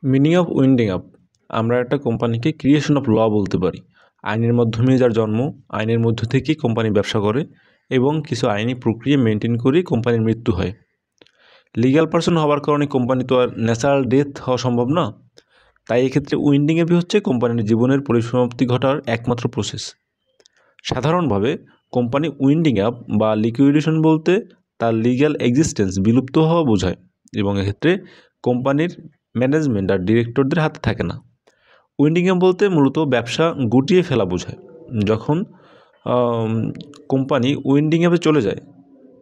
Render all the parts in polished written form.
Meaning of winding up, আমরা একটা কোম্পানিকে ক্রিয়েশন অফ ল বলতে পারি। আইনের মাধ্যমে যার জন্ম, আইনের মধ্য থেকেই কোম্পানি ব্যবসা করে এবং কিছু আইনি প্রক্রিয়া মেনটেন করেই কোম্পানির মৃত্যু হয়। লিগ্যাল পার্সন হওয়ার কারণে কোম্পানি তো আর ন্যাচারাল ডেথ হওয়া সম্ভব না। তাই এক্ষেত্রে উইন্ডিং আপই হচ্ছে কোম্পানির জীবনের পরিসমাপ্তি ঘটার একমাত্র প্রসেস। সাধারণভাবে কোম্পানি উইন্ডিং আপ বা লিকুইডেশন বলতে তার লিগ্যাল এক্সিস্টেন্স বিলুপ্ত হওয়া বোঝায় এবং এক্ষেত্রে কোম্পানির ম্যানেজমেন্ট আর ডিরেক্টরদের হাতে থাকে না। উইন্ডিং আপ বলতে মূলত ব্যবসা গুটিয়ে ফেলা বোঝায়। যখন কোম্পানি উইন্ডিং আপে চলে যায়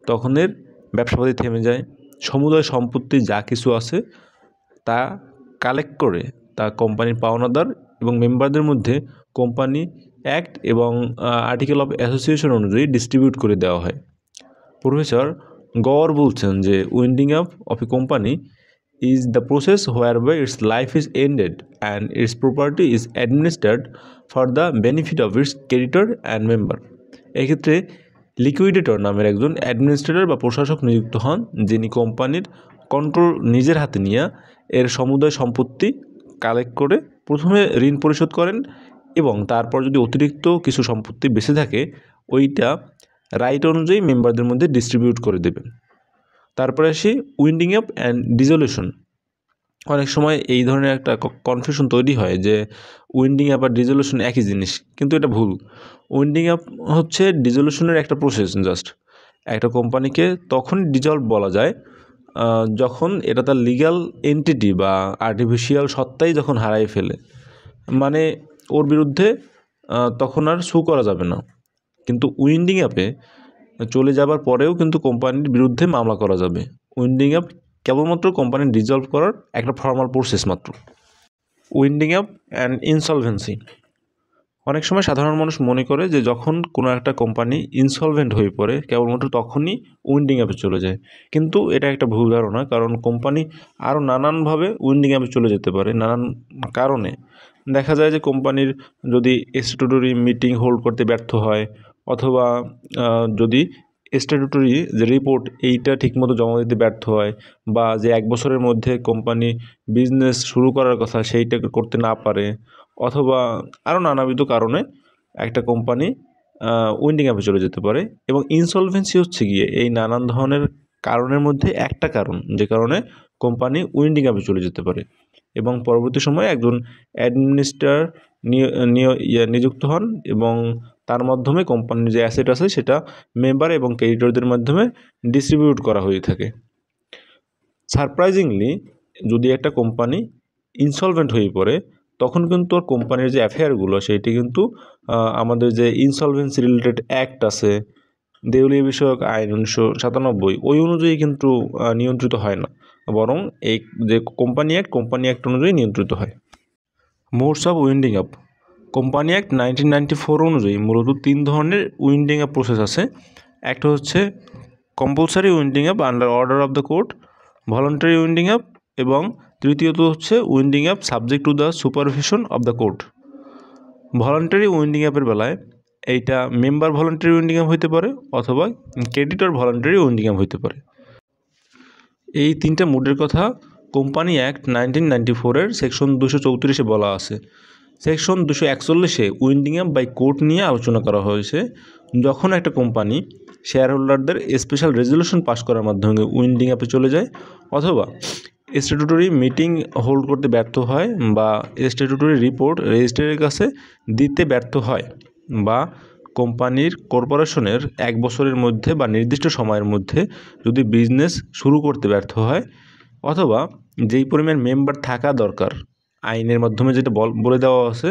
তখন এর ব্যবসাপাতি থেমে যায়, সমুদয় সম্পত্তি যা কিছু আছে তা কালেক্ট করে তা কোম্পানির পাওনাদার এবং মেম্বারদের মধ্যে কোম্পানি অ্যাক্ট এবং আর্টিকেল অফ অ্যাসোসিয়েশন অনুযায়ী ডিস্ট্রিবিউট করে দেওয়া হয়। প্রফেসর গওয়ার বলছেন যে winding up of a company is the process whereby its life is ended and its property is administered for the benefit of its creditor and member. এক্ষেত্রে লিকুইডেটর নামের একজন administrator বা প্রশাসক নিযুক্ত হন, যিনি কোম্পানির কন্ট্রোল নিজের হাতে নিয়ে এর সমুদয় সম্পত্তি কালেক্ট করে প্রথমে ঋণ পরিশোধ করেন এবং তারপর যদি অতিরিক্ত কিছু সম্পত্তি বেঁচে থাকে ওইটা রাইট অনুযায়ী মেম্বারদের মধ্যে ডিস্ট্রিবিউট করে দেবেন। তারপরে আসি উইন্ডিং আপ অ্যান্ড ডিজলিউশন। অনেক সময় এই ধরনের একটা কনফিউশন তৈরি হয় যে উইন্ডিং আপ আর ডিজলিউশন একই জিনিস, কিন্তু এটা ভুল। উইন্ডিং আপ হচ্ছে ডিজলিউশনের একটা প্রসেস। জাস্ট একটা কোম্পানিকে তখনই ডিজলভ বলা যায় যখন এটা তার লিগ্যাল এন্টিটি বা আর্টিফিশিয়াল সত্তাই যখন হারাই ফেলে, মানে ওর বিরুদ্ধে তখন আর সু করা যাবে না। কিন্তু উইন্ডিং আপে চলে যাবার পরেও কিন্তু কোম্পানির বিরুদ্ধে মামলা করা যাবে। উইন্ডিং আপ কেবলমাত্র কোম্পানি ডিজলভ করার একটা ফর্মাল প্রসেস মাত্র। Winding up and insolvency. অনেক সময় সাধারণ মানুষ মনে করে যে যখন কোনো একটা কোম্পানি ইনসলভেন্ট হয়ে পড়ে কেবলমাত্র তখনই উইন্ডিং আপে চলে যায়, কিন্তু এটা একটা ভুল ধারণা। কারণ কোম্পানি আরও নানানভাবে উইন্ডিং আপে চলে যেতে পারে। নানান কারণে দেখা যায় যে কোম্পানির যদি স্ট্যাটুটরি মিটিং হোল্ড করতে ব্যর্থ হয়, অথবা যদি স্ট্যাটুটরি যে রিপোর্ট এইটা ঠিকমতো জমা দিতে ব্যর্থ হয়, বা যে 1 বছরের মধ্যে কোম্পানি বিজনেস শুরু করার কথা সেইটা করতে না পারে, অথবা আরও নানাবিধ কারণে একটা কোম্পানি উইন্ডিং আপে চলে যেতে পারে। এবং ইনসলভেন্সি হচ্ছে গিয়ে এই নানান ধরনের কারণের মধ্যে একটা কারণ, যে কারণে কোম্পানি উইন্ডিং আপে চলে যেতে পারে এবং পরবর্তী সময়ে একজন অ্যাডমিনিস্ট্রেটর নিযুক্ত হন এবং তার মাধ্যমে কোম্পানির যে অ্যাসেট আছে সেটা মেম্বার এবং ক্রেডিটরদের মাধ্যমে ডিস্ট্রিবিউট করা হয়ে থাকে। সারপ্রাইজিংলি যদি একটা কোম্পানি ইনসলভেন্ট হয়ে পড়ে তখন কিন্তু ওর কোম্পানির যে অ্যাফেয়ারগুলো সেইটি কিন্তু আমাদের যে ইনসলভেন্সি রিলেটেড অ্যাক্ট আছে, দেউলিয়া বিষয়ক আইন 1997, ওই অনুযায়ী কিন্তু নিয়ন্ত্রিত হয় না, বরং এই যে কোম্পানি অ্যাক্ট অনুযায়ী নিয়ন্ত্রিত হয়। Modes of winding up. Company act 1994 অনুযায়ী মূলত 3 ধরনের উইন্ডিং আপ প্রসেস আছে। একটা হচ্ছে compulsory winding up under order of the court, voluntary winding up, এবং তৃতীয়ত হচ্ছে winding up subject to the supervision of the court. Voluntary winding আপের বেলায় এইটা মেম্বার ভলান্টারি উইন্ডিং আপ হইতে পারে অথবা ক্রেডিটর ভলান্টারি উইন্ডিং আপ হইতে পারে। এই 3টা মোডের কথা কোম্পানি অ্যাক্ট 1994 সেকশন 234 বলা আছে। Section 241 winding up by court নিয়ে আলোচনা করা হয়েছে। যখন একটা কোম্পানি শেয়ার হোল্ডারদের স্পেশাল রেজলিউশন পাস করার মাধ্যমে উইন্ডিং আপে চলে যায়, অথবা স্ট্যাটুটরি মিটিং হোল্ড করতে ব্যর্থ হয়, বা স্ট্যাটুটরি রিপোর্ট রেজিস্ট্রারের কাছে দিতে ব্যর্থ হয়, বা কোম্পানির কর্পোরেশনের 1 বছরের মধ্যে বা নির্দিষ্ট সময়ের মধ্যে যদি বিজনেস শুরু করতে ব্যর্থ হয়, অথবা যেই পরিমাণ মেম্বার থাকা দরকার আইনের মাধ্যমে যেটা বলে দেওয়া আছে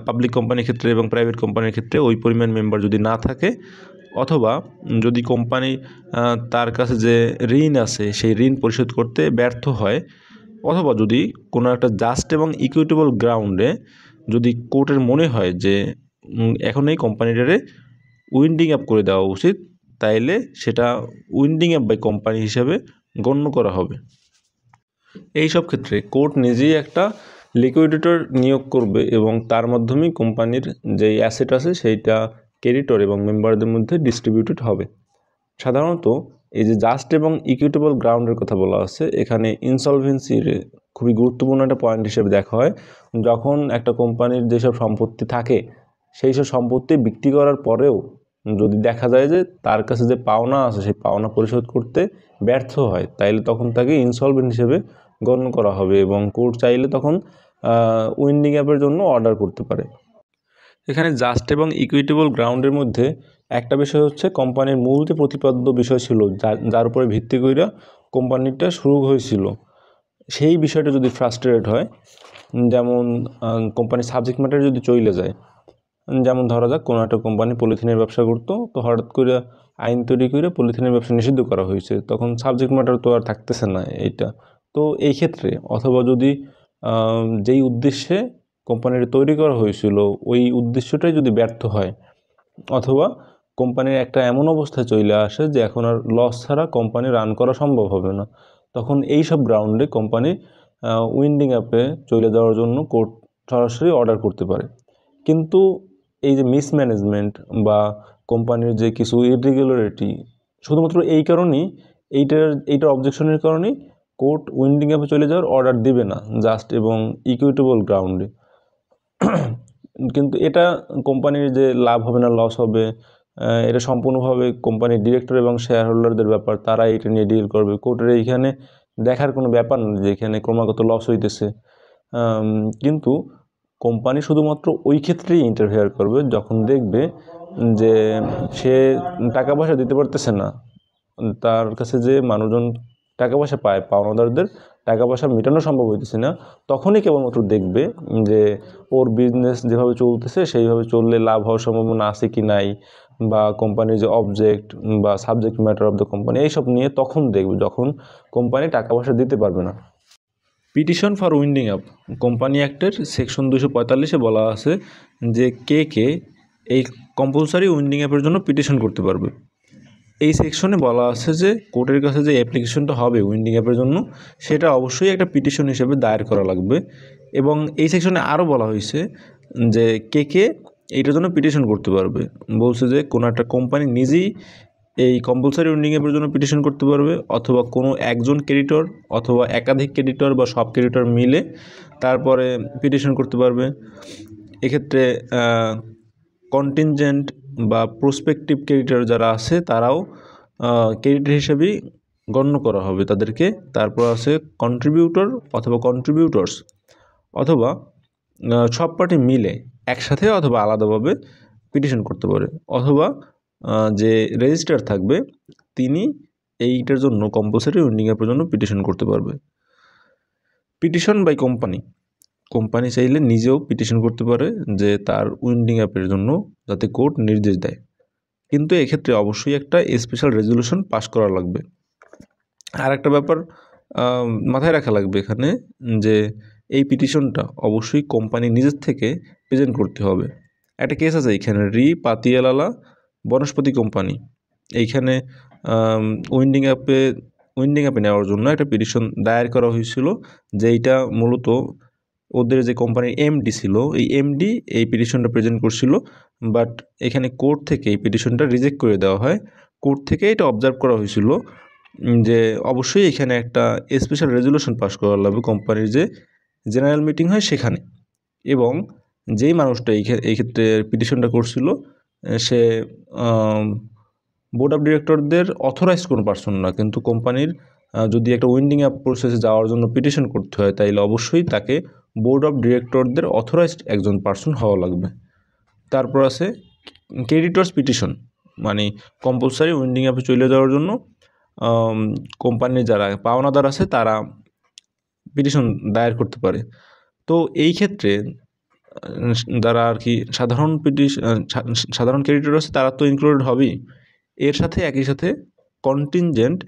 পাবলিক কোম্পানির ক্ষেত্রে এবং প্রাইভেট কোম্পানির ক্ষেত্রে ওই পরিমাণ মেম্বার যদি না থাকে, অথবা যদি কোম্পানি তার কাছে যে ঋণ আছে সেই ঋণ পরিশোধ করতে ব্যর্থ হয়, অথবা যদি কোনো একটা জাস্ট এবং ইকুইটেবল গ্রাউন্ডে যদি কোর্টের মনে হয় যে এখন এই কোম্পানিটারে উইন্ডিং আপ করে দেওয়া উচিত, তাইলে সেটা উইন্ডিং আপ বাই কোম্পানি হিসাবে গণ্য করা হবে। এই সব ক্ষেত্রে কোর্ট নিজেই একটা লিকুইডেটর নিয়োগ করবে এবং তার মাধ্যমেই কোম্পানির যেই অ্যাসেট আছে সেইটা ক্রেডিটর এবং মেম্বারদের মধ্যে ডিস্ট্রিবিউটেড হবে। সাধারণত এই যে জাস্ট এবং ইকুইটেবল গ্রাউন্ডের কথা বলা আছে, এখানে ইনসলভেন্সির খুবই গুরুত্বপূর্ণ একটা পয়েন্ট হিসেবে দেখা হয়। যখন একটা কোম্পানির যেসব সম্পত্তি থাকে সেই সব সম্পত্তি বিক্রি করার পরেও যদি দেখা যায় যে তার কাছে যে পাওনা আছে সেই পাওনা পরিশোধ করতে ব্যর্থ হয়, তাইলে তখন তাকে ইনসলভেন্ট হিসেবে গণ্য করা হবে এবং কোর্ট চাইলে তখন উইন্ডিং অ্যাপের জন্য অর্ডার করতে পারে। এখানে জাস্ট এবং ইকুইটেবল গ্রাউন্ডের মধ্যে একটা বিষয় হচ্ছে কোম্পানির মূল যে প্রতিপাদ্য বিষয় ছিল যার উপরে ভিত্তি করে কোম্পানিটা শুরু হয়েছিল, সেই বিষয়টা যদি ফ্রাস্ট্রেটেড হয়, যেমন কোম্পানির সাবজেক্ট ম্যাটার যদি চলে যায়, যেমন ধরা যাক কোনো একটা কোম্পানি পলিথিনের ব্যবসা করতো, তো হঠাৎ করে আইন তৈরি করে পলিথিনের ব্যবসা নিষিদ্ধ করা হয়েছে, তখন সাবজেক্ট ম্যাটার তো আর থাকতেছে না এইটা। তো এই ক্ষেত্রে অথবা যদি যেই উদ্দেশ্যে কোম্পানিটা তৈরি করা হয়েছিল ওই উদ্দেশ্যটাই যদি ব্যর্থ হয়, অথবা কোম্পানির একটা এমন অবস্থায় চলে আসে যে এখন আর লস ছাড়া কোম্পানি রান করা সম্ভব হবে না, তখন এই সব গ্রাউন্ডে কোম্পানি উইন্ডিং অ্যাপে চলে যাওয়ার জন্য কোর্ট সরাসরি অর্ডার করতে পারে। কিন্তু এই যে মিসম্যানেজমেন্ট বা কোম্পানির যে কিছু ইরেগুলারিটি, শুধুমাত্র এই কারণেই এইটার অবজেকশনের কারণেই কোর্ট উইন্ডিং অ্যাপে চলে যাওয়ার অর্ডার দিবে না জাস্ট এবং ইকুইটেবল গ্রাউন্ডে। কিন্তু এটা কোম্পানির যে লাভ হবে না লস হবে, এটা সম্পূর্ণভাবে কোম্পানির ডিরেক্টর এবং শেয়ার হোল্ডারদের ব্যাপার, তারা এটা নিয়ে ডিল করবে। কোর্টের এইখানে দেখার কোনো ব্যাপার না যে এখানে ক্রমাগত লস হইতেছে। কিন্তু কোম্পানি শুধুমাত্র ওই ক্ষেত্রেই ইন্টারফেয়ার করবে যখন দেখবে যে সে টাকা পয়সা দিতে পারতেছে না, তার কাছে যে মানুষজন টাকা পয়সা পায়, পাওনাদারদের টাকা পয়সা মেটানো সম্ভব হইতেছে না, তখনই কেবলমাত্র দেখবে যে ওর বিজনেস যেভাবে চলতেছে সেইভাবে চললে লাভ হওয়ার সম্ভাবনা আছে কি নাই, বা কোম্পানির যে অবজেক্ট বা subject matter of the company এইসব নিয়ে তখন দেখবে যখন কোম্পানি টাকা পয়সা দিতে পারবে না। Petition for winding up company অ্যাক্টের সেকশন 245-এ বলা আছে যে কে এই কম্পালসারি উইন্ডিং অ্যাপের জন্য পিটিশন করতে পারবে। এই সেকশনে বলা আছে যে কোর্টের কাছে যে অ্যাপ্লিকেশনটা হবে উইন্ডিং অ্যাপের জন্য সেটা অবশ্যই একটা পিটিশন হিসেবে দায়ের করা লাগবে। এবং এই সেকশনে আরও বলা হয়েছে যে কে এইটার জন্য পিটিশন করতে পারবে। বলছে যে কোনো একটা কোম্পানি নিজেই এই কম্পালসারি উইন্ডিং অ্যাপের জন্য পিটিশন করতে পারবে, অথবা কোনো একজন ক্রেডিটর অথবা একাধিক ক্রেডিটর বা সব ক্রেডিটর মিলে তারপরে পিটিশন করতে পারবে। এক্ষেত্রে কন্টিনজেন্ট বা প্রসপেক্টিভ ক্রেডিটর যারা আছে তারাও ক্রেডিটর হিসেবেই গণ্য করা হবে তাদেরকে। তারপর আছে কন্ট্রিবিউটর অথবা কন্ট্রিবিউটরস, অথবা সব পার্টি মিলে একসাথে অথবা আলাদাভাবে পিটিশন করতে পারে, অথবা যে রেজিস্ট্রার থাকবে তিনি এইটার জন্য কম্পালসারি উইন্ডিং অ্যাপের জন্য পিটিশন করতে পারবে। পিটিশন বাই কোম্পানি চাইলে নিজেও পিটিশন করতে পারে যে তার উইন্ডিং অ্যাপের জন্য যাতে কোর্ট নির্দেশ দেয়, কিন্তু এক্ষেত্রে অবশ্যই একটা স্পেশাল রেজলিউশন পাস করা লাগবে। আর একটা ব্যাপার মাথায় রাখা লাগবে এখানে, যে এই পিটিশনটা অবশ্যই কোম্পানি নিজের থেকে প্রেজেন্ট করতে হবে। একটা কেস আছে এইখানে, পাতিয়ালালা বনস্পতি কোম্পানি, এইখানে উইন্ডিং অ্যাপে নেওয়ার জন্য একটা পিটিশন দায়ের করা হয়েছিল, যেইটা মূলত ওদের যে কোম্পানির এমডি ছিল এই এমডি এই পিটিশনটা প্রেজেন্ট করছিল, বাট এখানে কোর্ট থেকে এই পিটিশনটা রিজেক্ট করে দেওয়া হয়। কোর্ট থেকে এটা অবজার্ভ করা হয়েছিল যে অবশ্যই এখানে একটা স্পেশাল রেজলিউশন পাস করা লাগবে কোম্পানির যে জেনারেল মিটিং হয় সেখানে, এবং যেই মানুষটা এই ক্ষেত্রে পিটিশনটা করছিল সে বোর্ড অফ ডিরেক্টরদের অথরাইজড কোনো পার্সন না, কিন্তু কোম্পানির যদি একটা উইন্ডিং অ্যাপ প্রসেসে যাওয়ার জন্য পিটিশন করতে হয় তাইলে অবশ্যই তাকে বোর্ড অফ ডিরেক্টরদের অথরাইজড একজন পার্সন হওয়া লাগবে। তারপর আছে ক্রেডিটর্স পিটিশন, মানে কম্পালসারি উইন্ডিং অ্যাপে চলে যাওয়ার জন্য কোম্পানির যারা পাওনাদার আছে তারা পিটিশন দায়ের করতে পারে। তো এই ক্ষেত্রে যারা আর কি সাধারণ ক্রেডিটর আছে তারা তো ইনক্লুডেড হবেই, এর সাথে একই সাথে কন্টিনজেন্ট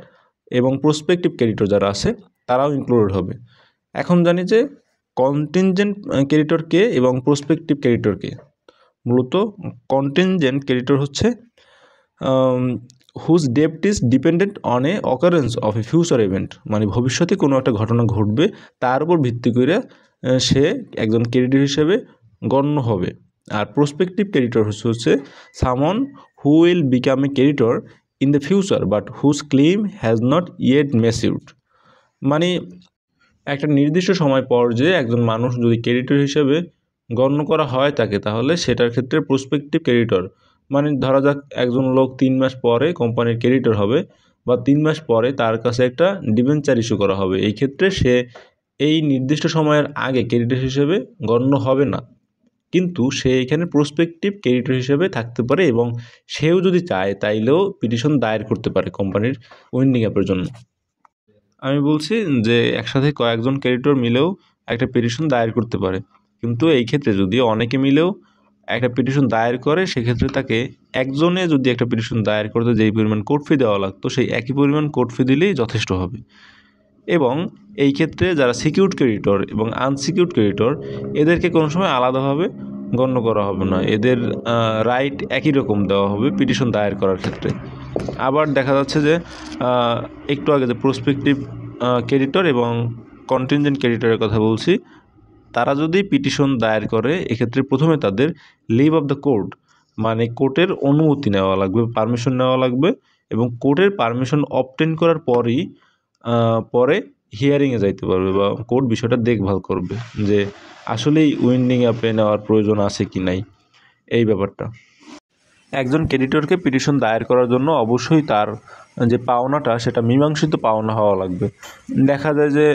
এবং প্রসপেক্টিভ ক্রেডিটর যারা আছে তারাও ইনক্লুডেড হবে। এখন জানি যে কন্টিনজেন্ট ক্রেডিটর কে এবং প্রসপেক্টিভ ক্রেডিটর কে। মূলত কন্টিনজেন্ট ক্রেডিটর হচ্ছে হুজ ডেপ্ট is dependent on a occurrence of a future event, মানে ভবিষ্যতে কোনো একটা ঘটনা ঘটবে তার উপর ভিত্তি করে সে একজন ক্রেডিটর হিসেবে গণ্য হবে। আর প্রসপেক্টিভ ক্রেডিটর হচ্ছে someone who will become a creditor in the future but whose claim has not yet matured, মানে একটা নির্দিষ্ট সময় পর যে একজন মানুষ যদি ক্রেডিটর হিসেবে গণ্য করা হয় তাকে, তাহলে সেটার ক্ষেত্রে প্রসপেক্টিভ ক্রেডিটর, মানে ধরা যাক একজন লোক 3 মাস পরে কোম্পানির ক্রেডিটর হবে বা 3 মাস পরে তার কাছে একটা ডিবেঞ্চার ইস্যু করা হবে। এই ক্ষেত্রে সে এই নির্দিষ্ট সময়ের আগে ক্রেডিটর হিসেবে গণ্য হবে না, কিন্তু সে এখানে প্রসপেক্টিভ ক্রেডিটর হিসেবে থাকতে পারে এবং সেও যদি চায় তাইলেও পিটিশন দায়ের করতে পারে কোম্পানির উইন্ডিং অ্যাপের জন্য। আমি বলছি যে একসাথে কয়েকজন ক্রেডিটর মিলেও একটা পিটিশন দায়ের করতে পারে, কিন্তু এই ক্ষেত্রে যদি অনেকে মিলেও একটা পিটিশন দায়ের করে সেক্ষেত্রে তাকে একজনে যদি একটা পিটিশন দায়ের করতে যেই পরিমাণ কোর্ট ফি দেওয়া লাগতো সেই একই পরিমাণ কোর্ট ফি দিলেই যথেষ্ট হবে। এবং এই ক্ষেত্রে যারা সিকিউরড ক্রেডিটর এবং আনসিকিউরড ক্রেডিটর এদেরকে কোনো সময় আলাদাভাবে গণ্য করা হবে না, এদের রাইট একই রকম দেওয়া হবে পিটিশন দায়ের করার ক্ষেত্রে। আবার দেখা যাচ্ছে যে একটু আগে যে প্রসপেক্টিভ ক্রেডিটর এবং কন্টিনজেন্ট ক্রেডিটরের কথা বলছি, তারা যদি পিটিশন দায়ের করে এক্ষেত্রে প্রথমে তাদের লিভ অফ দ্য কোর্ট, মানে কোর্টের অনুমতি নেওয়া লাগবে, পারমিশন নেওয়া লাগবে, এবং কোর্টের পারমিশন অবটেন করার পরই পরে হিয়ারিংয়ে যাইতে পারবে বা কোর্ট বিষয়টা দেখভাল করবে যে আসলেই উইন্ডিং অ্যাপে নেওয়ার প্রয়োজন আছে কি নাই, এই ব্যাপারটা। একজন ক্রেডিটরকে পিটিশন দায়ের করার জন্য অবশ্যই তার যে পাওনাটা সেটা মীমাংসিত পাওনা হওয়া লাগবে। দেখা যায় যে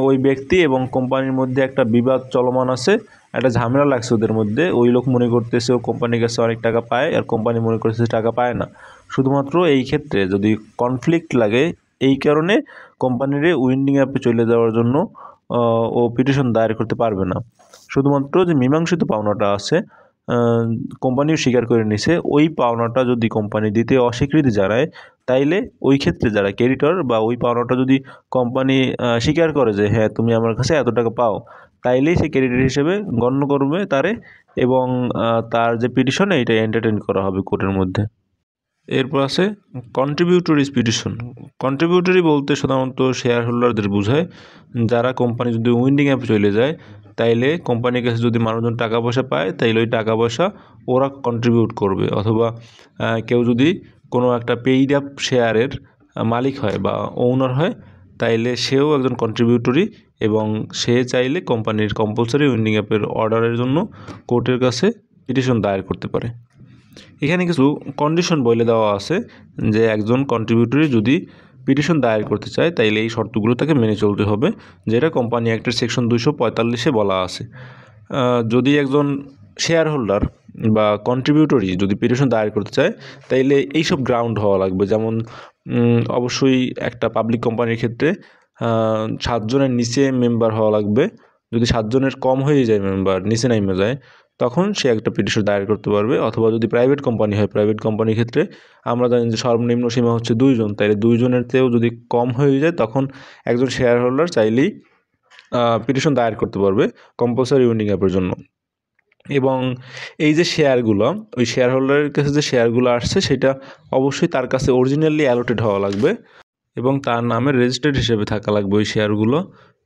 ওই ব্যক্তি এবং কোম্পানির মধ্যে একটা বিবাদ চলমান আছে, একটা ঝামেলা লাগছে ওদের মধ্যে, ওই লোক মনে করতেছে ও কোম্পানির কাছে অনেক টাকা পায় আর কোম্পানি মনে করতেছে টাকা পায় না। শুধুমাত্র এই ক্ষেত্রে যদি কনফ্লিক্ট লাগে, এই কারণে কোম্পানির উইন্ডিং অ্যাপে চলে যাওয়ার জন্য ও পিটিশন দায়ের করতে পারবে না। শুধুমাত্র যে মীমাংসিত পাওনাটা আছে কোম্পানিও স্বীকার করে নিছে, ওই পাওনাটা যদি কোম্পানি দিতে অস্বীকৃতি জানায় তাইলে ওই ক্ষেত্রে যারা ক্রেডিটর বা ওই পাওনাটা যদি কোম্পানি স্বীকার করে যে হ্যাঁ তুমি আমার কাছে এত টাকা পাও, তাইলেই সে ক্রেডিটর হিসেবে গণ্য করবে তারে, এবং তার যে পিটিশন এইটা এন্টারটেইন করা হবে কোর্টের মধ্যে। এরপর আছে কন্ট্রিবিউটরি পিটিশন। কন্ট্রিবিউটরি বলতে সাধারণত শেয়ার হোল্ডারদের বোঝায়, যারা কোম্পানি যদি উইন্ডিং অ্যাপে চলে যায় তাইলে কোম্পানির কাছে যদি মানুষজন টাকা পয়সা পায় তাইলে ওই টাকা পয়সা ওরা কন্ট্রিবিউট করবে, অথবা কেউ যদি কোনো একটা পেইড অ্যাপ শেয়ারের মালিক হয় বা ওনার হয় তাইলে সেও একজন কন্ট্রিবিউটরি, এবং সে চাইলে কোম্পানির কম্পালসারি উইন্ডিং অ্যাপের অর্ডারের জন্য কোর্টের কাছে পিটিশন দায়ের করতে পারে। এখানে কিছু কন্ডিশন বলে দেওয়া আছে যে একজন কন্ট্রিবিউটরি যদি পিটিশন দায়ের করতে চায় তাইলে এই শর্তগুলো তাকে মেনে চলতে হবে, যেটা কোম্পানি অ্যাক্টের সেকশন 245-এ বলা আছে। যদি একজন শেয়ার হোল্ডার বা কন্ট্রিবিউটরি যদি পিটিশন দায়ের করতে চায় তাইলে এইসব গ্রাউন্ড হওয়া লাগবে, যেমন অবশ্যই একটা পাবলিক কোম্পানির ক্ষেত্রে 7 জনের নিচে মেম্বার হওয়া লাগবে। যদি 7 জনের কম হয়ে যায় মেম্বার, নিচে নেমে যায়, তখন সে একটা পিটিশন দায়ের করতে পারবে। অথবা যদি প্রাইভেট কোম্পানি হয়, প্রাইভেট কোম্পানির ক্ষেত্রে আমরা জানি যে সর্বনিম্ন সীমা হচ্ছে 2 জন, তাইলে 2 জনের চেয়েও যদি কম হয়ে যায় তখন একজন শেয়ার হোল্ডার চাইলেই পিটিশন দায়ের করতে পারবে কম্পালসারি উইন্ডিং অ্যাপের জন্য। এবং এই যে শেয়ারগুলো, ওই শেয়ার হোল্ডারের কাছে যে শেয়ারগুলো আসছে সেটা অবশ্যই তার কাছে অরিজিনালি অ্যালোটেড হওয়া লাগবে এবং তার নামে রেজিস্টার্ড হিসেবে থাকা লাগবে ওই শেয়ারগুলো।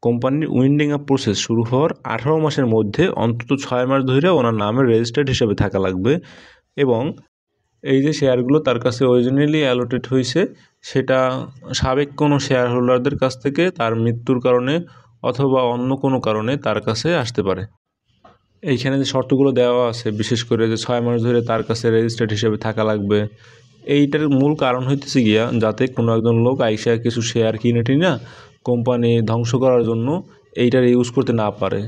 কোম্পানির উইন্ডিং আপ প্রসেস শুরু হওয়ার 18 মাসের মধ্যে অন্তত 6 মাস ধরে ওনার নামে রেজিস্টার্ড হিসেবে থাকা লাগবে, এবং এই যে শেয়ারগুলো তার কাছে অরিজিনালি অ্যালোটেড হয়েছে সেটা সাবেক কোনো শেয়ার হোল্ডারদের কাছ থেকে তার মৃত্যুর কারণে অথবা অন্য কোনো কারণে তার কাছে আসতে পারে। এইখানে যে শর্তগুলো দেওয়া আছে, বিশেষ করে যে 6 মাস ধরে তার কাছে রেজিস্টার্ড হিসেবে থাকা লাগবে, এইটার মূল কারণ হইতেছে গিয়া যাতে কোনো একজন লোক আইসা কিছু শেয়ার কিনে টিনা কোম্পানি ধ্বংস করার জন্য এইটার ইউজ করতে না পারে,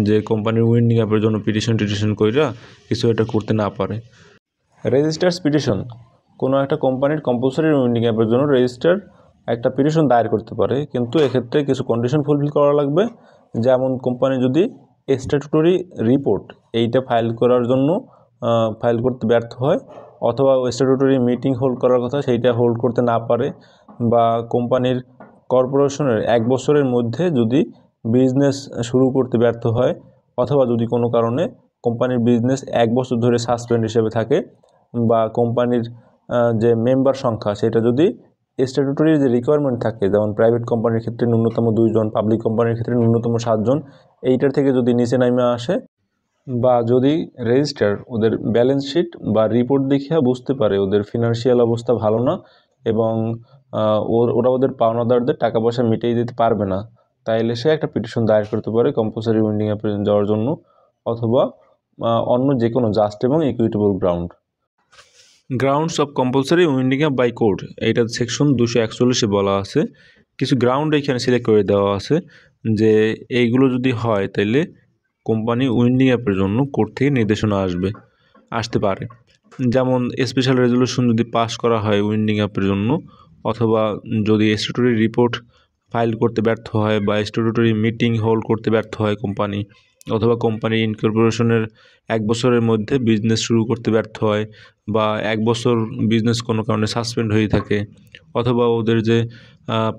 যে কোম্পানির উইন্ডিং অ্যাপের জন্য পিটিশন কইরা কিছু এটা করতে না পারে। রেজিস্টার্স পিটিশন, কোনো একটা কোম্পানির কম্পালসারি উইন্ডিং অ্যাপের জন্য রেজিস্টার একটা পিটিশন দায়ের করতে পারে, কিন্তু এক্ষেত্রে কিছু কন্ডিশন ফুলফিল করা লাগবে। যেমন কোম্পানি যদি স্ট্যাটুটরি রিপোর্ট এইটা ফাইল করার জন্য ফাইল করতে ব্যর্থ হয়, অথবা স্ট্যাটুটরি মিটিং হোল্ড করার কথা সেইটা হোল্ড করতে না পারে, বা কোম্পানির কর্পোরেশনের 1 বছরের মধ্যে যদি বিজনেস শুরু করতে ব্যর্থ হয়, অথবা যদি কোনো কারণে কোম্পানির বিজনেস 1 বছর ধরে সাসপেন্ড হিসেবে থাকে, বা কোম্পানির যে মেম্বার সংখ্যা সেটা যদি স্ট্যাটুটরি যে রিকোয়ারমেন্ট থাকে, যেমন প্রাইভেট কোম্পানির ক্ষেত্রে ন্যূনতম 2 জন, পাবলিক কোম্পানির ক্ষেত্রে ন্যূনতম 7 জন, এইটার থেকে যদি নিচে নামে আসে, বা যদি রেজিস্ট্রার ওদের ব্যালেন্স শিট বা রিপোর্ট দেখিয়া বুঝতে পারে ওদের ফিনান্সিয়াল অবস্থা ভালো না এবং ওরা ওদের পাওনাদারদের টাকা পয়সা মিটিয়ে দিতে পারবে না, তাইলে সে একটা পিটিশন দায়ের করতে পারে কম্পালসারি উইন্ডিং অ্যাপে যাওয়ার জন্য, অথবা অন্য যে কোনো জাস্ট এবং equitable grounds of compulsory winding up by court, এইটা সেকশন 241 বলা আছে। কিছু গ্রাউন্ড এখানে সিলেক্ট করে দেওয়া আছে যে এইগুলো যদি হয় তাইলে কোম্পানি উইন্ডিং অ্যাপের জন্য কোর্ট থেকে নির্দেশনা আসতে পারে। যেমন স্পেশাল রেজলিউশন যদি পাস করা হয় উইন্ডিং অ্যাপের জন্য, অথবা যদি স্ট্যাটুটরি রিপোর্ট ফাইল করতে ব্যর্থ হয় বা স্ট্যাটুটরি মিটিং হোল্ড করতে ব্যর্থ হয় কোম্পানি, অথবা কোম্পানি ইনকর্পোরেশনের 1 বছরের মধ্যে বিজনেস শুরু করতে ব্যর্থ হয়, বা 1 বছর বিজনেস কোনো কারণে সাসপেন্ড হয়ে থাকে, অথবা ওদের যে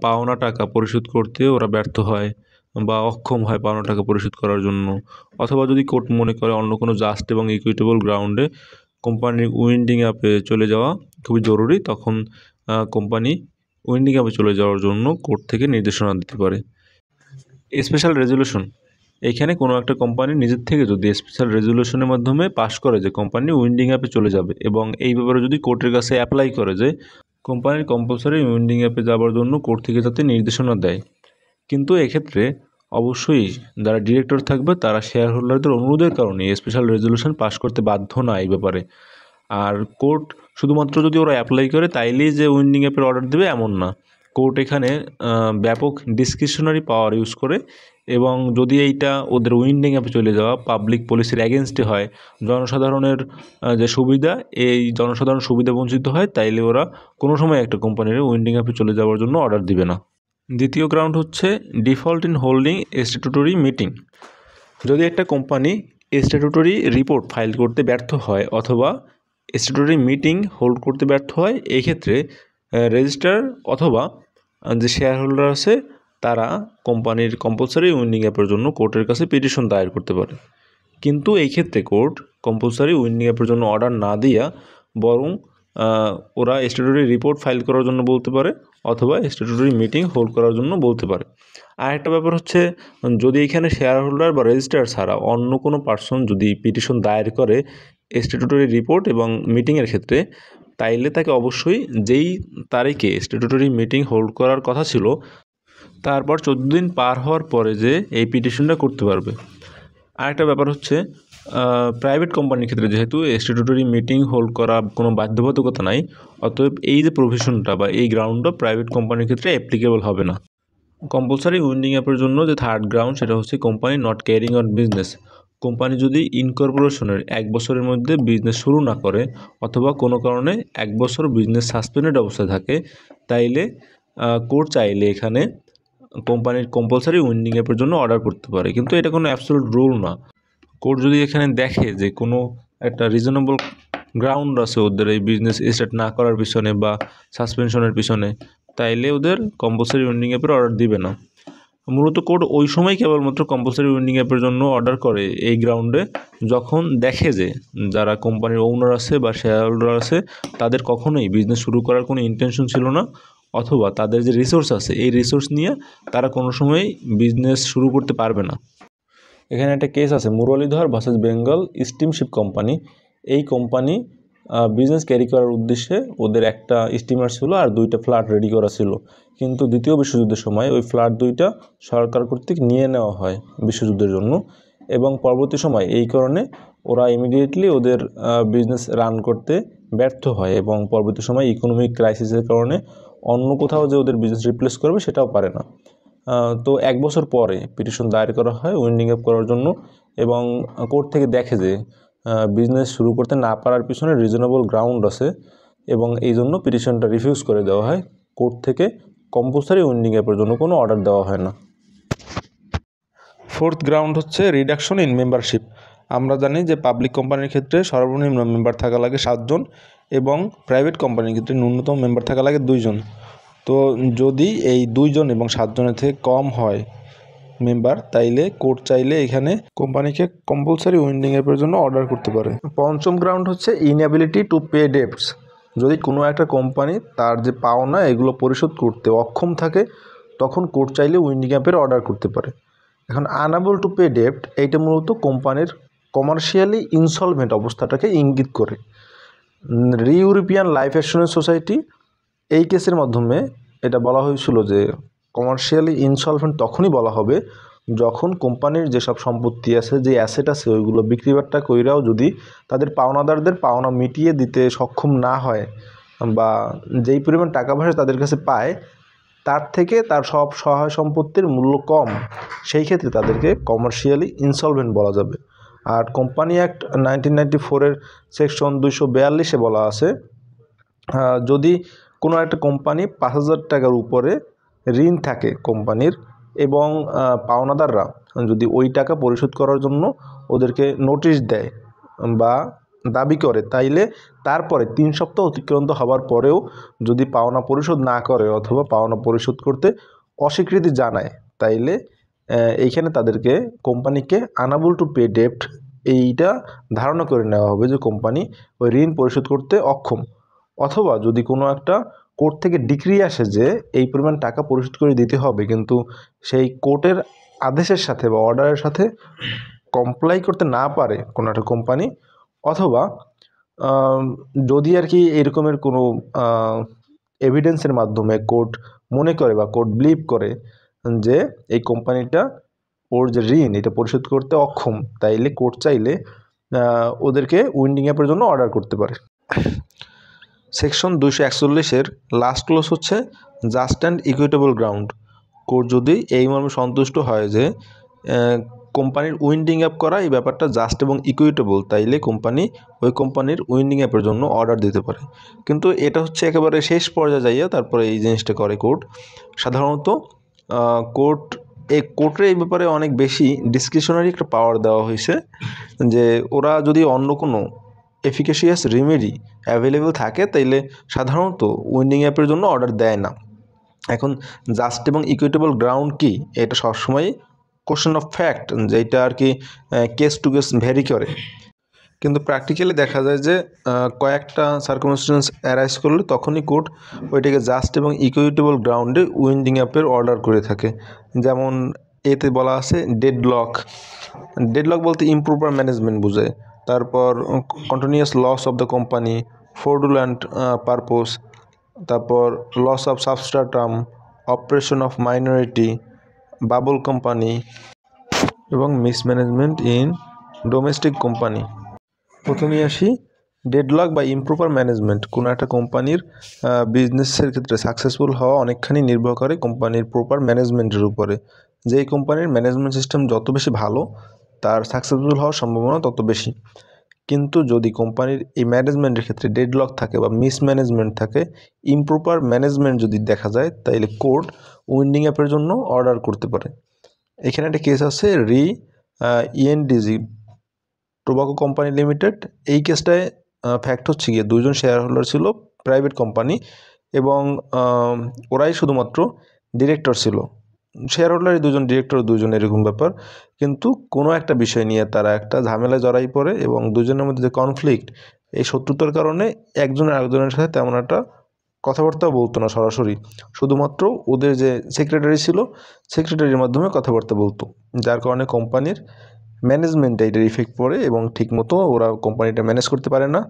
পাওনা টাকা পরিশোধ করতে ওরা ব্যর্থ হয় বা অক্ষম হয় পাওনা টাকা পরিশোধ করার জন্য, অথবা যদি কোর্ট মনে করে অন্য কোনো জাস্ট এবং ইকুইটেবল গ্রাউন্ডে কোম্পানির উইন্ডিং অ্যাপে চলে যাওয়া খুবই জরুরি, তখন কোম্পানি উইন্ডিং অ্যাপে চলে যাওয়ার জন্য কোর্ট থেকে নির্দেশনা দিতে পারে। স্পেশাল রেজলিউশন, এইখানে কোনো একটা কোম্পানি নিজের থেকে যদি স্পেশাল রেজলিউশনের মাধ্যমে পাশ করে যে কোম্পানি উইন্ডিং অ্যাপে চলে যাবে, এবং এই ব্যাপারে যদি কোর্টের কাছে অ্যাপ্লাই করে যে কোম্পানির কম্পালসারি উইন্ডিং অ্যাপে যাওয়ার জন্য কোর্ট থেকে যাতে নির্দেশনা দেয়, কিন্তু এক্ষেত্রে অবশ্যই যারা ডিরেক্টর থাকবে তারা শেয়ার হোল্ডারদের অনুরোধের কারণে স্পেশাল রেজলিউশন পাশ করতে বাধ্য না এই ব্যাপারে। আর কোর্ট শুধুমাত্র যদি ওরা অ্যাপ্লাই করে তাইলেই যে উইন্ডিং অ্যাপের অর্ডার দেবে এমন না। কোর্ট এখানে ব্যাপক ডিসক্রিশনারি পাওয়ার ইউজ করে, এবং যদি এইটা ওদের উইন্ডিং অ্যাপে চলে যাওয়া পাবলিক পলিসির অ্যাগেনস্টে হয়, জনসাধারণের যে সুবিধা, এই জনসাধারণ সুবিধা বঞ্চিত হয়, তাইলে ওরা কোনো সময় একটা কোম্পানির উইন্ডিং অ্যাপে চলে যাওয়ার জন্য অর্ডার দিবে না। দ্বিতীয় গ্রাউন্ড হচ্ছে default in holding statutory meeting. যদি একটা কোম্পানি স্ট্যাটুটরি রিপোর্ট ফাইল করতে ব্যর্থ হয় অথবা স্ট্যাটুটরি মিটিং হোল্ড করতে ব্যর্থ হয়, এই ক্ষেত্রে রেজিস্ট্রার অথবা যে শেয়ার হোল্ডার আছে তারা কোম্পানির কম্পালসারি উইন্ডিং অ্যাপের জন্য কোর্টের কাছে পিটিশন দায়ের করতে পারে। কিন্তু এই ক্ষেত্রে কোর্ট কম্পালসারি উইন্ডিং অ্যাপের জন্য অর্ডার না দিয়া বরং ওরা স্ট্যাটুটরি রিপোর্ট ফাইল করার জন্য বলতে পারে, অথবা স্ট্যাটুটরি মিটিং হোল্ড করার জন্য বলতে পারে। আর একটা ব্যাপার হচ্ছে, যদি এখানে শেয়ার হোল্ডার বা রেজিস্ট্রার ছাড়া অন্য কোনো পার্সন যদি পিটিশন দায়ের করে স্ট্যাটুটরি রিপোর্ট এবং মিটিংয়ের ক্ষেত্রে, তাইলে তাকে অবশ্যই যেই তারিখে স্ট্যাটুটরি মিটিং হোল্ড করার কথা ছিল তারপর 14 দিন পার হওয়ার পরে যে এই পিটিশনটা করতে পারবে। আরেকটা ব্যাপার হচ্ছে, প্রাইভেট কোম্পানির ক্ষেত্রে যেহেতু স্ট্যাটুটরি মিটিং হোল্ড করা কোনো বাধ্যবাধকতা নাই, অতএব এই যে প্রভিশনটা বা এই গ্রাউন্ডটা প্রাইভেট কোম্পানির ক্ষেত্রে অ্যাপ্লিকেবল হবে না। কম্পালসারি উইন্ডিং অ্যাপের জন্য যে থার্ড গ্রাউন্ড সেটা হচ্ছে company not carrying on business. Company যদি ইনকর্পোরেশনের 1 বছরের মধ্যে বিজনেস শুরু না করে, অথবা কোনো কারণে 1 বছর বিজনেস সাসপেন্ডেড অবস্থায় থাকে, তাইলে কোর্ট চাইলে এখানে কোম্পানির কম্পালসারি উইন্ডিং অ্যাপের জন্য অর্ডার করতে পারে। কিন্তু এটা কোনো অ্যাবসলিউট রুল না। কোর্ট যদি এখানে দেখে যে কোনো একটা রিজনেবল গ্রাউন্ড আছে ওদের এই বিজনেস স্টার্ট না করার পিছনে বা সাসপেনশনের পিছনে, তাইলে ওদের কম্পালসারি উইন্ডিং অ্যাপের অর্ডার দিবে না। মূলত কোর্ট ওই সময় কেবলমাত্র কম্পালসারি উইন্ডিং অ্যাপের জন্য অর্ডার করে এই গ্রাউন্ডে যখন দেখে যে যারা কোম্পানির ওনার আছে বা শেয়ার হোল্ডার আছে তাদের কখনোই বিজনেস শুরু করার কোনো ইন্টেনশন ছিল না, অথবা তাদের যে রিসোর্স আছে এই রিসোর্স নিয়ে তারা কোনো সময় বিজনেস শুরু করতে পারবে না। এখানে একটা কেস আছে Muralidhar versus Bengal steamship company. এই কোম্পানি বিজনেস ক্যারি করার উদ্দেশ্যে ওদের একটা স্টিমার ছিল আর 2টা ফ্ল্যাট রেডি করা ছিল, কিন্তু দ্বিতীয় বিশ্বযুদ্ধের সময় ওই ফ্ল্যাট 2টা সরকার কর্তৃক নিয়ে নেওয়া হয় বিশ্বযুদ্ধের জন্য, এবং পরবর্তী সময় এই কারণে ওরা ইমিডিয়েটলি ওদের বিজনেস রান করতে ব্যর্থ হয়, এবং পরবর্তী সময় ইকোনমিক ক্রাইসিসের কারণে অন্য কোথাও যে ওদের বিজনেস রিপ্লেস করবে সেটাও পারে না। তো 1 বছর পরে পিটিশন দায়ের করা হয় উইন্ডিং অ্যাপ করার জন্য, এবং কোর্ট থেকে দেখে যে বিজনেস শুরু করতে না পারার পিছনে রিজনেবল গ্রাউন্ড আছে, এবং এই জন্য পিটিশনটা রিফিউজ করে দেওয়া হয়। কোর্ট থেকে কম্পালসারি উইন্ডিং অ্যাপের জন্য কোনো অর্ডার দেওয়া হয় না। ফোর্থ গ্রাউন্ড হচ্ছে রিডাকশন ইন মেম্বারশিপ। আমরা জানি যে পাবলিক কোম্পানির ক্ষেত্রে সর্বনিম্ন মেম্বার থাকা লাগে 7 জন, এবং প্রাইভেট কোম্পানির ক্ষেত্রে ন্যূনতম মেম্বার থাকা লাগে 2 জন। তো যদি এই 2 জন এবং 7 জনের থেকে কম হয় মেম্বার, তাইলে কোর্ট চাইলে এখানে কোম্পানিকে কম্পালসারি উইন্ডিং অ্যাপের জন্য অর্ডার করতে পারে। পঞ্চম গ্রাউন্ড হচ্ছে ইনএবিলিটি টু পে ডেটস। যদি কোনো একটা কোম্পানি তার যে পাওনা এগুলো পরিশোধ করতে অক্ষম থাকে, তখন কোর্ট চাইলে উইন্ডিং অ্যাপের অর্ডার করতে পারে। এখন আনএবল টু পে ডেট, এইটা মূলত কোম্পানির কমার্শিয়ালি ইনসলভেন্ট অবস্থাটাকে ইঙ্গিত করে। ইউরোপিয়ান লাইফ অ্যাসুরেন্স সোসাইটি এই কেসের মাধ্যমে এটা বলা হয়েছিল যে কমার্শিয়ালি ইনসলভেন্ট তখনই বলা হবে যখন কোম্পানির যেসব সম্পত্তি আছে, যে অ্যাসেট আছে, ওইগুলো বিক্রি বাট্টা কইরাও যদি তাদের পাওনাদারদের পাওনা মিটিয়ে দিতে সক্ষম না হয় বা যেই পরিমাণ টাকা পয়সা তাদের কাছে পায় তার থেকে তার সব সহায় সম্পত্তির মূল্য কম, সেই ক্ষেত্রে তাদেরকে কমার্শিয়ালি ইনসলভেন্ট বলা যাবে। আর কোম্পানি অ্যাক্ট 1994-এর সেকশন 242-এ বলা আছে, যদি কোনো একটা কোম্পানি 5,000 টাকার উপরে ঋণ থাকে কোম্পানির এবং পাওনাদাররা যদি ওই টাকা পরিশোধ করার জন্য ওদেরকে নোটিশ দেয় বা দাবি করে, তাইলে তারপরে 3 সপ্তাহ অতিক্রান্ত হওয়ার পরেও যদি পাওনা পরিশোধ না করে অথবা পাওনা পরিশোধ করতে অস্বীকৃতি জানায়, তাইলে এইখানে তাদেরকে কোম্পানিকে আনএবল টু পে ডেপ্ট এইটা ধারণা করে নেওয়া হবে যে কোম্পানি ওই ঋণ পরিশোধ করতে অক্ষম। অথবা যদি কোনো একটা কোর্ট থেকে ডিক্রি আসে যে এই পরিমাণ টাকা পরিশোধ করে দিতে হবে, কিন্তু সেই কোর্টের আদেশের সাথে বা অর্ডারের সাথে কমপ্লাই করতে না পারে কোনো একটা কোম্পানি, অথবা যদি আর কি এরকমের কোনো এভিডেন্সের মাধ্যমে কোর্ট মনে করে বা কোর্ট বিলিভ করে যে এই কোম্পানিটা ওর যে ঋণ এটা পরিশোধ করতে অক্ষম, তাইলে কোর্ট চাইলে ওদেরকে উইন্ডিং অ্যাপের জন্য অর্ডার করতে পারে। সেকশন 241-এর লাস্ট ক্লজ হচ্ছে just and equitable ground. Court যদি এই মর্মে সন্তুষ্ট হয় যে কোম্পানির উইন্ডিং অ্যাপ করা এই ব্যাপারটা জাস্ট এবং ইকুইটেবল, তাইলে কোম্পানি ওই কোম্পানির উইন্ডিং অ্যাপের জন্য অর্ডার দিতে পারে। কিন্তু এটা হচ্ছে একেবারে শেষ পর্যায়ে যাইয়া তারপরে এই জিনিসটা করে কোর্ট। সাধারণত কোর্টের এই ব্যাপারে অনেক বেশি ডিসক্রিশনারি একটা পাওয়ার দেওয়া হয়েছে যে ওরা যদি অন্য কোনো এফিকেশিয়াস রেমেডি অ্যাভেলেবেল থাকে তাইলে সাধারণত উইন্ডিং অ্যাপের জন্য অর্ডার দেয় না। এখন জাস্ট এবং ইকুইটেবল গ্রাউন্ড কি, এটা সবসময় কোশ্চেন অফ ফ্যাক্ট, যেটা আর কি কেস টু কেস ভ্যারি করে। কিন্তু প্র্যাকটিক্যালি দেখা যায় যে কয়েকটা সার্কামস্টেন্স অ্যারাইজ করলে তখনই কোর্ট ওইটাকে জাস্ট এবং ইকুইটেবল গ্রাউন্ডে উইন্ডিং অ্যাপের অর্ডার করে থাকে। যেমন এতে বলা আছে ডেডলক বলতে ইমপ্রপার ম্যানেজমেন্ট বোঝায়। তারপর continuous loss of the company, fraudulent purpose, তারপর loss of substratum, operation of minority, bubble company এবং মিসম্যানেজমেন্ট ইন ডোমেস্টিক কোম্পানি। প্রথমে আসি ডেডলক বা ইমপ্রপার ম্যানেজমেন্ট। কোনো একটা কোম্পানির বিজনেসের ক্ষেত্রে সাকসেসফুল হওয়া অনেকখানি নির্ভর করে কোম্পানির প্রপার ম্যানেজমেন্টের উপরে। যেই কোম্পানির ম্যানেজমেন্ট সিস্টেম যত বেশি ভালো তার সাকসেসফুল হওয়ার সম্ভাবনা তত বেশি। কিন্তু যদি কোম্পানির এই ম্যানেজমেন্টের ক্ষেত্রে ডেডলক থাকে বা মিসম্যানেজমেন্ট থাকে, ইমপ্রপার ম্যানেজমেন্ট যদি দেখা যায়, তাইলে কোর্ট উইন্ডিং অ্যাপের জন্য অর্ডার করতে পারে। এখানে একটা কেস আছে ইএনডিজি টোবাকো কোম্পানি লিমিটেড। এই কেসটায় ফ্যাক্ট হচ্ছে গিয়ে 2 জন শেয়ার হোল্ডার ছিল, প্রাইভেট কোম্পানি, এবং ওরাই শুধুমাত্র ডিরেক্টর ছিল। শেয়ার হোল্ডারই 2 জন, ডিরেক্টর 2 জন, এরকম ব্যাপার। কিন্তু কোনো একটা বিষয় নিয়ে তারা একটা ঝামেলায় জড়াই পড়ে এবং 2 জনের মধ্যে যে কনফ্লিক্ট, এই শত্রুতার কারণে একজন আরেকজনের সাথে তেমন একটা কথাবার্তাও বলতো না সরাসরি, শুধুমাত্র ওদের যে সেক্রেটারি ছিল সেক্রেটারির মাধ্যমে কথাবার্তা বলতো, যার কারণে কোম্পানির ম্যানেজমেন্টে এটার ইফেক্ট পড়ে এবং ঠিকমতো ওরা কোম্পানিটা ম্যানেজ করতে পারে না।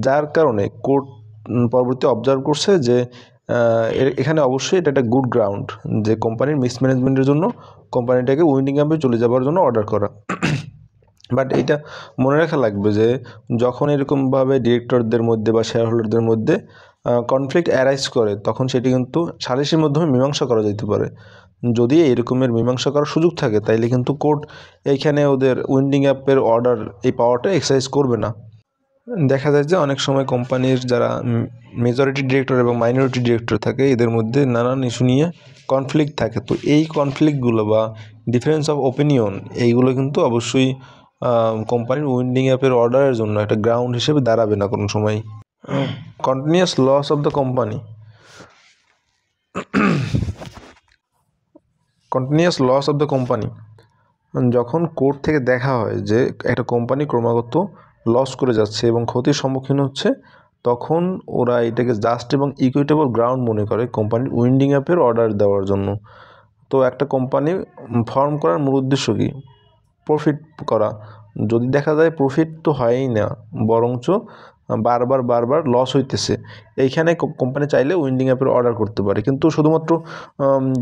যার কারণে কোর্ট পরবর্তী অবজার্ভ করছে যে এখানে অবশ্যই এটা একটা গুড গ্রাউন্ড যে কোম্পানির মিসম্যানেজমেন্টের জন্য কোম্পানিটাকে উইন্ডিং অ্যাপে চলে যাওয়ার জন্য অর্ডার করা। বাট এটা মনে রাখা লাগবে যে যখন এরকমভাবে ডিরেক্টরদের মধ্যে বা শেয়ার হোল্ডারদের মধ্যে কনফ্লিক্ট অ্যারাইজ করে, তখন সেটি কিন্তু সালিসের মাধ্যমে মীমাংসা করা যেতে পারে। যদি এরকমের মীমাংসা করার সুযোগ থাকে তাইলে কিন্তু কোর্ট এইখানে ওদের উইন্ডিং অ্যাপের অর্ডার এই পাওয়ারটা এক্সারসাইজ করবে না। দেখা যায় যে অনেক সময় কোম্পানির যারা মেজরিটি ডিরেক্টর এবং মাইনরিটি ডিরেক্টর থাকে এদের মধ্যে নানান ইস্যু নিয়ে কনফ্লিক্ট থাকে। তো এই কনফ্লিক্টগুলো বা ডিফারেন্স অফ ওপিনিয়ন এইগুলো কিন্তু অবশ্যই কোম্পানির উইন্ডিং অ্যাপের অর্ডারের জন্য একটা গ্রাউন্ড হিসেবে দাঁড়াবে না কোনো সময়। Continuous loss of the company, continuous loss of the company যখন কোর্ট থেকে দেখা হয় যে একটা কোম্পানি ক্রমাগত লস করে যাচ্ছে এবং ক্ষতির সম্মুখীন হচ্ছে, তখন ওরা এটাকে জাস্ট এবং ইকুইটেবল গ্রাউন্ড মনে করে কোম্পানির উইন্ডিং অ্যাপের অর্ডার দেওয়ার জন্য। তো একটা কোম্পানি ফর্ম করার মূল উদ্দেশ্য কী? প্রফিট করা। যদি দেখা যায় প্রফিট তো হয়ই না, বরঞ্চ বারবার লস হইতেছে, এইখানে কোম্পানি চাইলে উইন্ডিং অ্যাপের অর্ডার করতে পারে। কিন্তু শুধুমাত্র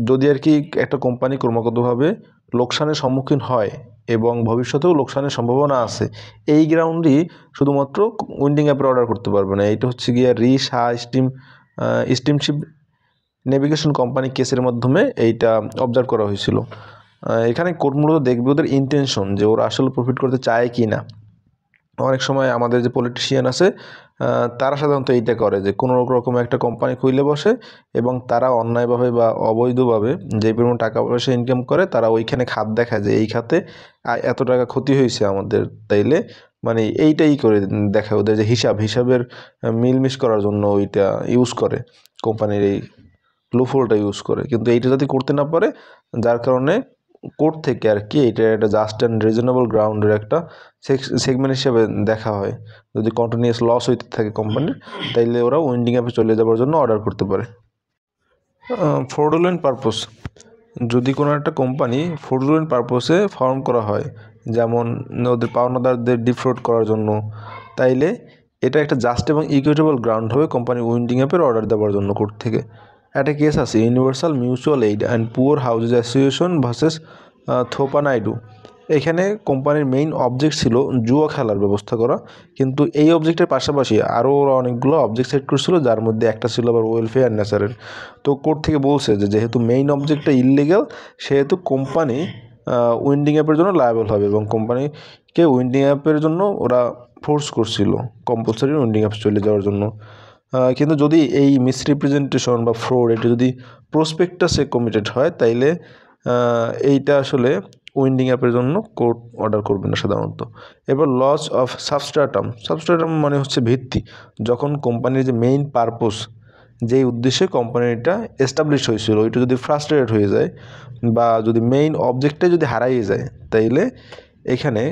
যদি আর কি একটা কোম্পানি ক্রমাগতভাবে লোকসানের সম্মুখীন হয় এবং ভবিষ্যতেও লোকসানের সম্ভাবনা আছে, এই গ্রাউন্ডই শুধুমাত্র উইন্ডিং অ্যাপের অর্ডার করতে পারবে না। এটা হচ্ছে গিয়ে স্টিমশিপ নেভিগেশন কোম্পানি কেসের মাধ্যমে এইটা অবজার্ভ করা হয়েছিল। এখানে কোর্ট মূলত দেখবে ওদের ইন্টেনশন, যে ওরা আসলে প্রফিট করতে চায় কি না। অনেক সময় আমাদের যে পলিটিশিয়ান আছে তারা সাধারণত এইটা করে, যে কোনো রকম একটা কোম্পানি খুলে বসে এবং তারা অন্যায়ভাবে বা অবৈধভাবে যে পরিমাণ টাকা পয়সা ইনকাম করে, তারা ওইখানে খাত দেখায় যে এই খাতে এত টাকা ক্ষতি হয়েছে আমাদের, তাইলে মানে এইটাই করে দেখায় ওদের যে হিসাবের মিলমিশ করার জন্য ওইটা ইউজ করে, কোম্পানির এই লুফোলটা ইউজ করে। কিন্তু এইটা যদি করতে না পারে, যার কারণে কোর্ট থেকে আর কি এটা একটা জাস্ট অ্যান্ড রিজনেবল গ্রাউন্ডের একটা সেগমেন্ট হিসেবে দেখা হয়। যদি কন্টিনিউয়াস লস হইতে থাকে কোম্পানির, তাইলে ওরা উইন্ডিং অ্যাপে চলে যাওয়ার জন্য অর্ডার করতে পারে। ফ্রডুলেন্ট পারপোজ, যদি কোনো একটা কোম্পানি ফ্রডুলেন্ট পারপোসে ফর্ম করা হয়, যেমন ওদের পাওনাদারদের ডিফ্রড করার জন্য, তাইলে এটা একটা জাস্ট এবং ইকুইটেবল গ্রাউন্ড হবে কোম্পানি উইন্ডিং অ্যাপের অর্ডার দেওয়ার জন্য কোর্ট থেকে। একটা কেস আছে universal mutual aid and poor houses association versus থোপা নাইডু। এখানে কোম্পানির মেইন অবজেক্ট ছিল জুয়া খেলার ব্যবস্থা করা, কিন্তু এই অবজেক্টের পাশাপাশি আরও ওরা অনেকগুলো অবজেক্ট সেট করছিল, যার মধ্যে একটা ছিল আবার ওয়েলফেয়ার নেচারের। তো কোর্ট থেকে বলছে যে যেহেতু মেইন অবজেক্টটা ইললিগ্যাল, সেহেতু কোম্পানি উইন্ডিং অ্যাপের জন্য লায়াবল হবে, এবং কোম্পানিকে উইন্ডিং অ্যাপের জন্য ওরা ফোর্স করছিল কম্পালসারি উইন্ডিং অ্যাপস চলে যাওয়ার জন্য। কিন্তু যদি এই মিসরিপ্রেজেন্টেশন বা ফ্রড এটা যদি প্রসপেক্টাসে কমিটেড হয়, তাইলে এইটা আসলে উইন্ডিং অ্যাপের জন্য কোর্ট অর্ডার করবে না সাধারণত। এবার লস অফ সাবস্ট্রাটাম মানে হচ্ছে ভিত্তি। যখন কোম্পানির যে মেইন পারপোজ, যেই উদ্দেশ্যে কোম্পানিটা এস্টাবলিশ হয়েছিল, ওইটা যদি ফ্রাস্ট্রেটেড হয়ে যায় বা যদি মেইন অবজেক্টে যদি হারাইয়ে যায়, তাইলে এখানে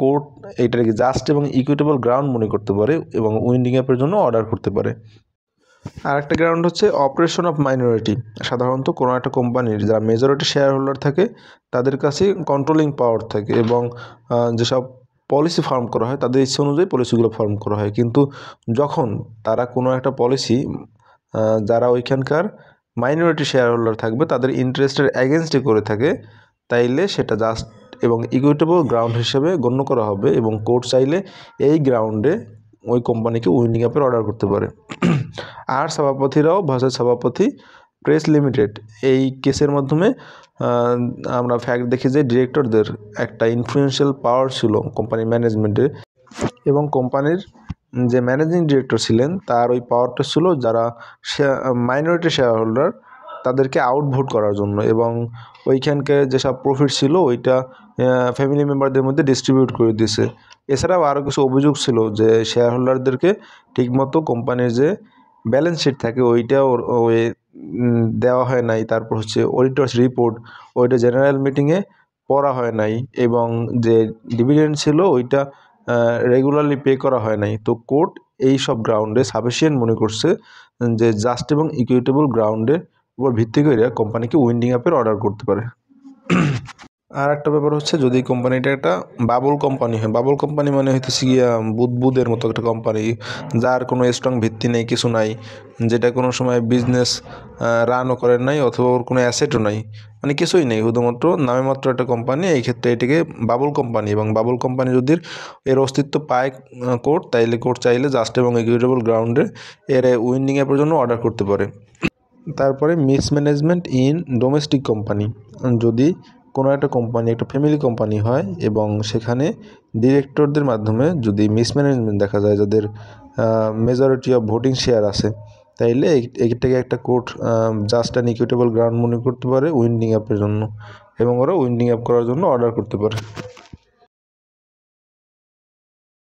কোর্ট এইটাকে জাস্ট এবং ইকুইটেবল গ্রাউন্ড মনে করতে পারে এবং উইন্ডিং অ্যাপের জন্য অর্ডার করতে পারে। আর একটা গ্রাউন্ড হচ্ছে অপারেশন অফ মাইনরিটি। সাধারণত কোনো একটা কোম্পানির যারা মেজরিটি শেয়ার হোল্ডার থাকে, তাদের কাছে কন্ট্রোলিং পাওয়ার থাকে, এবং যেসব পলিসি ফর্ম করা হয় তাদের ইচ্ছে অনুযায়ী পলিসিগুলো ফর্ম করা হয়। কিন্তু যখন তারা কোনো একটা পলিসি যারা ওইখানকার মাইনরিটি শেয়ার হোল্ডার থাকবে তাদের ইন্টারেস্টের অ্যাগেনস্টে করে থাকে, তাইলে সেটা জাস্ট এবং ইকুইটেবল গ্রাউন্ড হিসেবে গণ্য করা হবে, এবং কোর্ট চাইলে এই গ্রাউন্ডে ওই কোম্পানিকে উইন্ডিং অ্যাপের অর্ডার করতে পারে। আর সভাপতিরাও ভার্সেস সভাপতি প্রেস লিমিটেড, এই কেসের মাধ্যমে আমরা ফ্যাক্ট দেখি যে ডিরেক্টরদের একটা ইনফ্লুয়েন্সিয়াল পাওয়ার ছিল কোম্পানির ম্যানেজমেন্টে, এবং কোম্পানির যে ম্যানেজিং ডিরেক্টর ছিলেন তার ওই পাওয়ারটা ছিল যারা মাইনরিটি শেয়ার হোল্ডার তাদেরকে আউটভোট করার জন্য, এবং ওইখানকে যেসব প্রফিট ছিল ওইটা ফ্যামিলি মেম্বারদের মধ্যে ডিস্ট্রিবিউট করে দিয়েছে। এছাড়াও আরও কিছু অভিযোগ ছিল যে শেয়ার হোল্ডারদেরকে ঠিকমতো কোম্পানির যে ব্যালেন্স শিট থাকে ওইটাও ওই দেওয়া হয় নাই, তারপর হচ্ছে অডিটর্স রিপোর্ট ওইটা জেনারেল মিটিংয়ে পড়া হয় নাই, এবং যে ডিভিডেন্ড ছিল ওইটা রেগুলারলি পে করা হয় নাই। তো কোর্ট এই সব গ্রাউন্ডে সাফিসিয়েন্ট মনে করছে যে জাস্ট এবং ইকুইটেবল গ্রাউন্ডের উপর ভিত্তি করে কোম্পানিকে উইন্ডিং অ্যাপের অর্ডার করতে পারে। আর একটা ব্যাপার হচ্ছে যদি কোম্পানিটা একটা বাবল কোম্পানি হয়, বাবল কোম্পানি মানে হইতেছে গিয়া বুদবুদের মতো একটা কোম্পানি, যার কোনো স্ট্রং ভিত্তি নেই, কিছু নাই, যেটা কোনো সময় বিজনেস রানও করে নাই অথবা ওর কোনো অ্যাসেটও নাই, মানে কিছুই নেই, শুধুমাত্র নামে মাত্র একটা কোম্পানি। এই ক্ষেত্রে এটাকে বাবল কোম্পানি, এবং বাবল কোম্পানি যদি এর অস্তিত্ব পায় কোর্ট, তাইলে কোর্ট চাইলে জাস্ট এবং ইকুইটেবল গ্রাউন্ডে এর উইন্ডিং অ্যাপের জন্য অর্ডার করতে পারে। তারপরে মিসম্যানেজমেন্ট ইন ডোমেস্টিক কোম্পানি, যদি কোনো একটা কোম্পানি একটা ফ্যামিলি কোম্পানি হয় এবং সেখানে ডিরেক্টরদের মাধ্যমে যদি মিসম্যানেজমেন্ট দেখা যায়, যাদের মেজরিটি অফ ভোটিং শেয়ার আছে, তাইলে এটাকে একটা court just and equitable ground মনে করতে পারে উইন্ডিং অ্যাপের জন্য, এবং ওরা উইন্ডিং অ্যাপ করার জন্য অর্ডার করতে পারে।